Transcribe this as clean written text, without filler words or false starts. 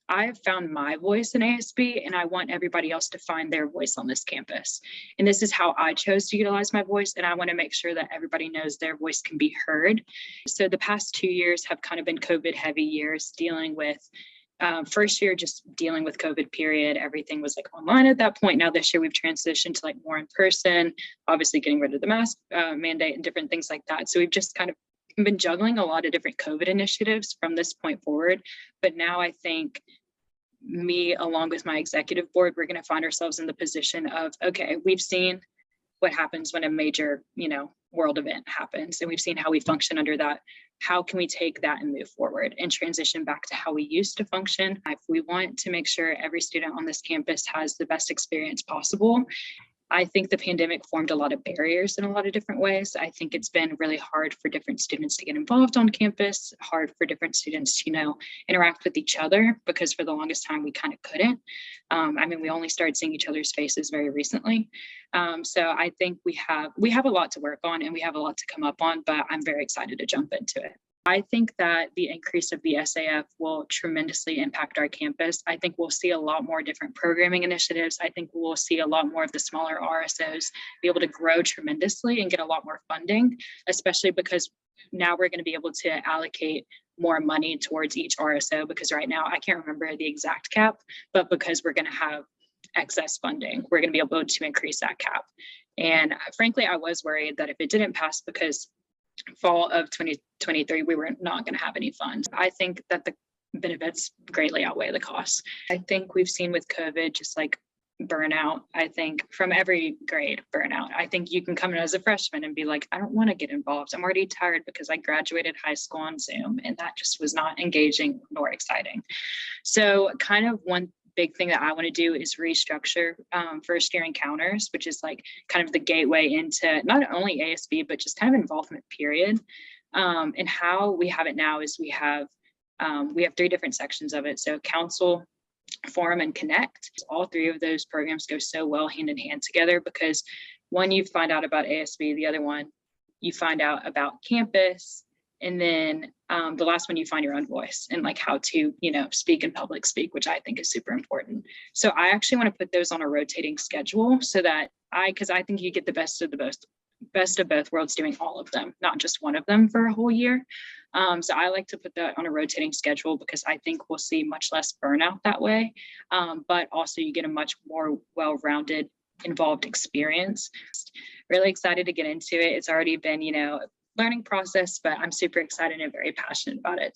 I have found my voice in ASB, and I want everybody else to find their voice on this campus. And this is how I chose to utilize my voice. And I want to make sure that everybody knows their voice can be heard. So the past 2 years have kind of been COVID heavy years, dealing with first year, just dealing with COVID period. Everything was like online at that point. Now this year we've transitioned to like more in person, obviously getting rid of the mask mandate and different things like that. So we've just kind of been juggling a lot of different COVID initiatives from this point forward. But now I think me, along with my executive board, we're going to find ourselves in the position of, okay, we've seen what happens when a major, world event happens, and we've seen how we function under that. How can we take that and move forward and transition back to how we used to function? If we want to make sure every student on this campus has the best experience possible, I think the pandemic formed a lot of barriers in a lot of different ways. I think it's been really hard for different students to get involved on campus, hard for different students to, interact with each other, because for the longest time we kind of couldn't. We only started seeing each other's faces very recently. So I think we have a lot to work on, and we have a lot to come up on, but I'm very excited to jump into it. I think that the increase of the SAF will tremendously impact our campus. I think we'll see a lot more different programming initiatives. I think we'll see a lot more of the smaller RSOs be able to grow tremendously and get a lot more funding, especially because now we're going to be able to allocate more money towards each RSO, because right now I can't remember the exact cap, but because we're going to have excess funding, we're going to be able to increase that cap. And frankly, I was worried that if it didn't pass, because fall of 2023, we were not going to have any funds. I think that the benefits greatly outweigh the costs. I think we've seen with COVID, just like burnout, I think from every grade burnout. I think you can come in as a freshman and be like, I don't want to get involved. I'm already tired because I graduated high school on Zoom, and that just was not engaging nor exciting. So kind of one big thing that I want to do is restructure first year encounters, which is like kind of the gateway into not only ASB, but just kind of involvement period. And how we have it now is we have 3 different sections of it. So council, forum, and connect. All 3 of those programs go so well hand in hand together, because one, you find out about ASB, the other one, you find out about campus. And then the last one, you find your own voice and like how to, speak in public speak, which I think is super important. So I actually want to put those on a rotating schedule so that because I think you get the best of both worlds doing all of them, not just one of them for a whole year. So I like to put that on a rotating schedule, because I think we'll see much less burnout that way. But also you get a much more well-rounded, involved experience. Really excited to get into it. It's already been, learning process, but I'm super excited and very passionate about it.